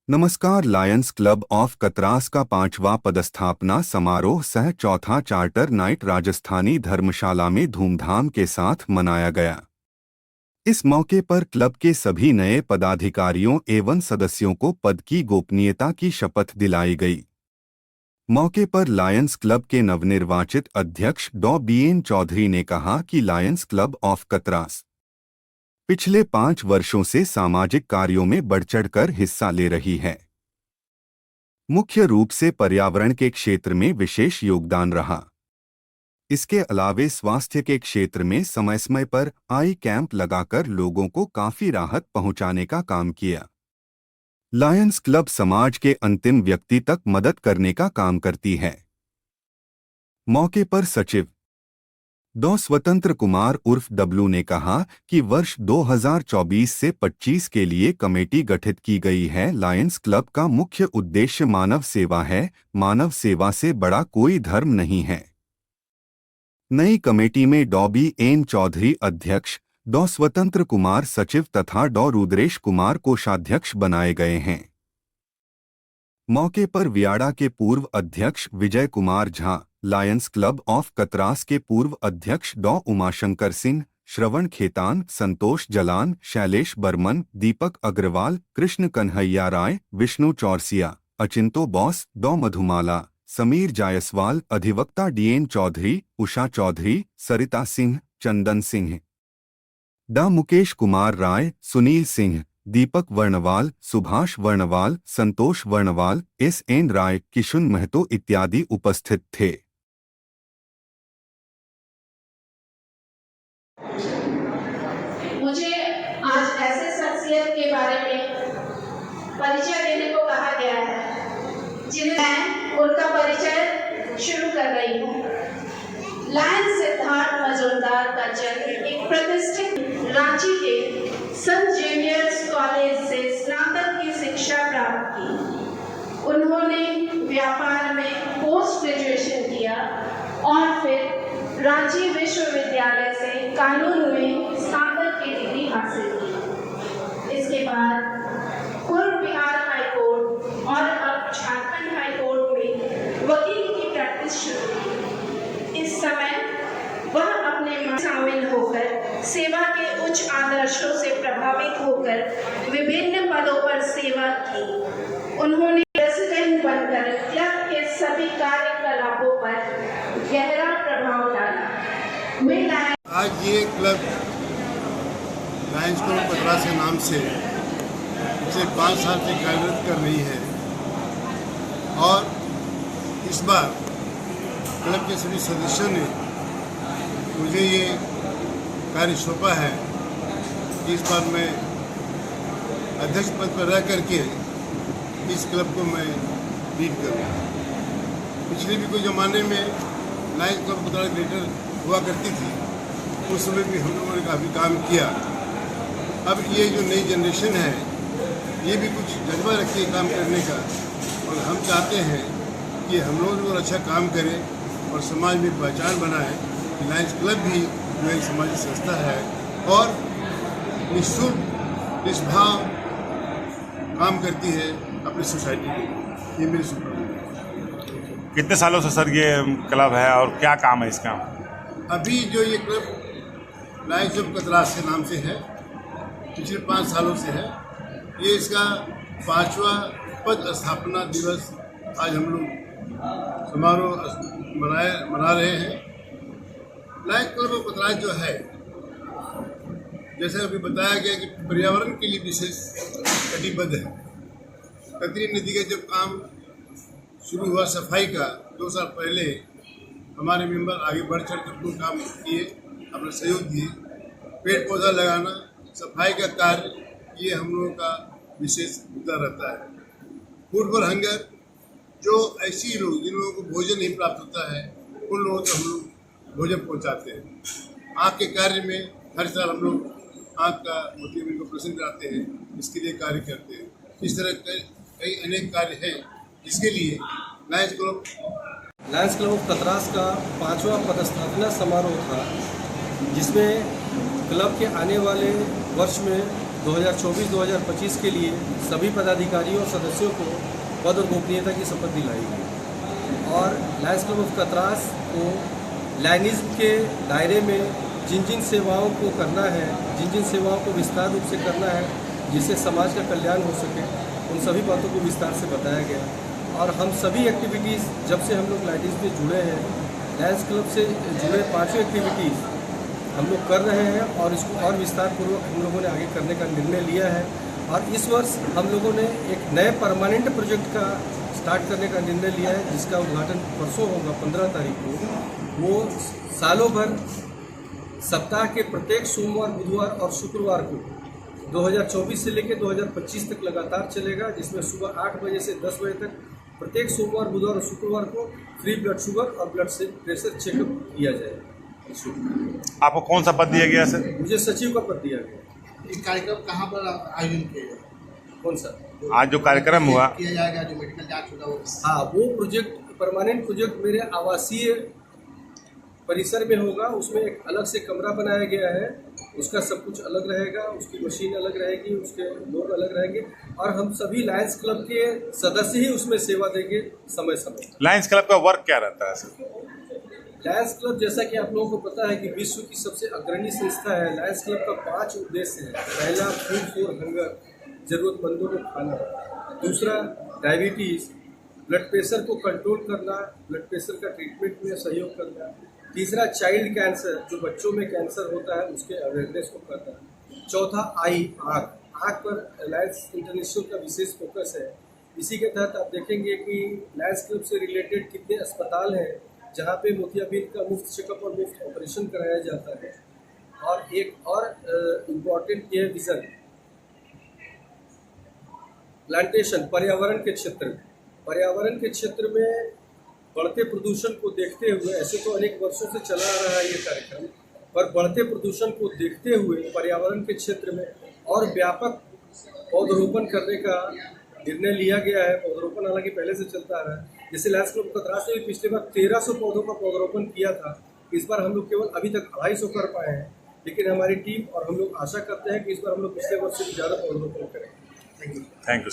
नमस्कार। Lions club of Katras का 5वां पदस्थापना समारोह सह चौथा चार्टर नाइट राजस्थानी धर्मशाला में धूमधाम के साथ मनाया गया। इस मौके पर क्लब के सभी नए पदाधिकारियों एवं सदस्यों को पद की गोपनीयता की शपथ दिलाई गई। मौके पर लायंस क्लब के नवनिर्वाचित अध्यक्ष डॉ बीएन चौधरी ने कहा कि लायंस क्लब ऑफ कतरास पिछले 5 वर्षों से सामाजिक कार्यों में बढ़-चढ़कर हिस्सा ले रही है। मुख्य रूप से पर्यावरण के क्षेत्र में विशेष योगदान रहा। इसके अलावे स्वास्थ्य के क्षेत्र में समय-समय पर आई कैंप लगाकर लोगों को काफी राहत पहुंचाने का काम किया। लायंस क्लब समाज के अंतिम व्यक्ति तक मदद करने का काम करती है। मौके पर सचिव डॉ स्वतंत्र कुमार उर्फ डब्लू ने कहा कि वर्ष 2024 से 25 के लिए कमेटी गठित की गई है। लायंस क्लब का मुख्य उद्देश्य मानव सेवा है। मानव सेवा से बड़ा कोई धर्म नहीं है। नई कमेटी में डॉ बीएन चौधरी अध्यक्ष, डॉ स्वतंत्र कुमार सचिव तथा डॉ रुद्रेश कुमार कोषाध्यक्ष बनाए गए हैं। मौके पर वियाड़ा के पूर्व अध्यक्ष Vijay Kumar Jha, lions club of Katras के पूर्व अध्यक्ष डॉ उमाशंकर सिंह, श्रवण खेतान, संतोष जलान, शैलेश बर्मन, दीपक अग्रवाल, कृष्ण कन्हैया राय, विष्णु चौरसिया, अचिंतो बॉस, डॉ मधुमाला, समीर जायसवाल, अधिवक्ता DN Chaudhary, Usha Chaudhary, Sarita Singh, Chandan Singh, Dr Mukesh Kumar Rai, Sunil Singh, Deepak Barnwal, Subhash Barnwal, Santosh Barnwal, SN. Rai, Kishun Mahto इत्यादि उपस्थित थे। मुझे आज ऐसे शख्सियत के बारे में परिचय देने को कहा गया है जिन्हें मैं उनका परिचय शुरू कर रही हूँ। लायंस सिद्धार्थ मजूमदार का जन्म एक प्रतिष्ठित रांची के संत जेवियर्स कॉलेज से स्नातक की शिक्षा प्राप्त की। उन्होंने व्यापार में पोस्ट ग्रेजुएशन किया और फिर रांची विश्वविद्यालय से कानून में स्नातक की डिग्री हासिल की। इसके बाद पूर्व बिहार हाई कोर्ट और अब झारखंड हाई कोर्ट में वकील की प्रैक्टिस शुरू की। इस समय वह अपने में शामिल होकर सेवा के उच्च आदर्शों से प्रभावित होकर विभिन्न पदों पर सेवा की। उन्होंने प्रेसिडेंट बनकर क्लब के सभी कार्यकलापों पर गहरा प्रभाव डाला। आज ये क्लब लायंस क्लब कतरास के नाम से पिछले 5 साल से कार्यरत कर रही है और इस बार क्लब के सभी सदस्यों ने मुझे ये कार्य सौंपा है कि इस बार मैं अध्यक्ष पद पर रह करके इस क्लब को मैं लीड करूँ। पिछले भी कोई ज़माने में लायंस क्लब कतरास लीडर हुआ करती थी, उस समय भी हम लोगों ने काफ़ी काम किया। अब ये जो नई जनरेशन है ये भी कुछ जज्बा रखती है काम करने का और हम चाहते हैं कि हम लोग और अच्छा काम करें और समाज में पहचान बनाएं। लायंस क्लब भी जो एक समाजिक संस्था है और निःशुल्क निष्भाव काम करती है अपनी सोसाइटी के लिए। ये मेरी शुभकामनाएं। कितने सालों से सर ये क्लब है और क्या काम है इसका? अभी जो ये क्लब लायंस क्लब कतरास के नाम से है, पिछले 5 सालों से है। ये इसका 5वां पद स्थापना दिवस आज हम लोग समारोह मना रहे हैं। लायंस क्लब कतरास जो है, जैसे अभी बताया गया कि पर्यावरण के लिए विशेष कटिबद्ध है। कतरी नदी का जब काम शुरू हुआ सफाई का 2 साल पहले, हमारे मेंबर आगे बढ़ चढ़ कर अपना काम किए, अपना सहयोग दिए। पेड़ पौधा लगाना, सफाई का कार्य, ये हम लोगों का विशेष मुद्दा रहता है। फूड फॉर हंगर, जो ऐसी लोग जिन लोगों को भोजन नहीं प्राप्त होता है उन लोगों को हम लोग भोजन पहुंचाते हैं। आँख के कार्य में हर साल हम लोग आँख का मोतियाबिंद को प्रसन्न कराते हैं, इसके लिए कार्य करते हैं। इस तरह कई अनेक कार्य हैं जिसके लिए लायंस क्लब ऑफ कतरास का 5वां पदस्थापना समारोह था, जिसमें क्लब के आने वाले वर्ष में 2024-2025 के लिए सभी पदाधिकारियों और सदस्यों को पद और गोपनीयता की शपथ दिलाई गई और लायंस क्लब ऑफ कतरास को लायनिज्म के दायरे में जिन जिन सेवाओं को करना है, जिन जिन सेवाओं को विस्तार रूप से करना है, जिससे समाज का कल्याण हो सके, उन सभी बातों को विस्तार से बताया गया। और हम सभी एक्टिविटीज़ जब से हम लोग लायनिज्म से जुड़े हैं, लायंस क्लब से जुड़े 5 एक्टिविटीज़ हम लोग कर रहे हैं और इसको और विस्तारपूर्वक हम लोगों ने आगे करने का निर्णय लिया है। और इस वर्ष हम लोगों ने एक नए परमानेंट प्रोजेक्ट का स्टार्ट करने का निर्णय लिया है, जिसका उद्घाटन परसों होगा 15 तारीख को। वो सालों भर सप्ताह के प्रत्येक सोमवार, बुधवार और शुक्रवार को 2024 से लेकर 2025 तक लगातार चलेगा, जिसमें सुबह 8 बजे से 10 बजे तक प्रत्येक सोमवार, बुधवार और शुक्रवार को फ्री ब्लड शुगर और ब्लड प्रेशर चेकअप किया जाएगा। आपको कौन सा पद दिया गया सर? मुझे सचिव का पद दिया गया। ये कार्यक्रम कहाँ पर आयोजन किया जाएगा? कौन सा? आज जो कार्यक्रम हुआ किया जाएगा, जो मेडिकल जांच होगा वो? हाँ, वो प्रोजेक्ट परमानेंट प्रोजेक्ट मेरे आवासीय परिसर में होगा। उसमें एक अलग से कमरा बनाया गया है, उसका सब कुछ अलग रहेगा, उसकी मशीन अलग रहेगी, उसके लोग अलग रहेंगे और हम सभी लायंस क्लब के सदस्य ही उसमें सेवा देंगे समय समय। लायंस क्लब का वर्क क्या रहता है सर? लायंस क्लब, जैसा कि आप लोगों को पता है कि विश्व की सबसे अग्रणी संस्था है। लायंस क्लब का 5 उद्देश्य है। पहला, फूड फॉर हंगर, जरूरतमंदों को खाना। दूसरा, डायबिटीज़, ब्लड प्रेशर को कंट्रोल करना, ब्लड प्रेशर का ट्रीटमेंट में सहयोग करना। तीसरा, चाइल्ड कैंसर, जो बच्चों में कैंसर होता है उसके अवेयरनेस को करना। चौथा, आँख पर लायंस इंटरनेशनल का विशेष फोकस है। इसी के तहत आप देखेंगे कि लायंस क्लब से रिलेटेड कितने अस्पताल हैं जहाँ पे मोतियाबिंद का मुफ्त चेकअप और मुफ्त ऑपरेशन कराया जाता है। और एक और इम्पॉर्टेंट ये विज़न, प्लांटेशन, पर्यावरण के क्षेत्र में बढ़ते प्रदूषण को देखते हुए, ऐसे तो अनेक वर्षों से चला आ रहा है ये कार्यक्रम, पर बढ़ते प्रदूषण को देखते हुए पर्यावरण के क्षेत्र में और व्यापक पौधरोपण करने का निर्णय लिया गया है। पौधरोपण हालांकि पहले से चलता आ रहा है। जैसे लायंस क्लब कतरास ने भी पिछले बार 1300 पौधों का पौधरोपण किया था। इस बार हम लोग केवल अभी तक 250 कर पाए हैं, लेकिन हमारी टीम और हम लोग आशा करते हैं कि इस बार हम लोग पिछले वर्ष से भी ज़्यादा पौधरोपण करेंगे। Thank you. Thank you.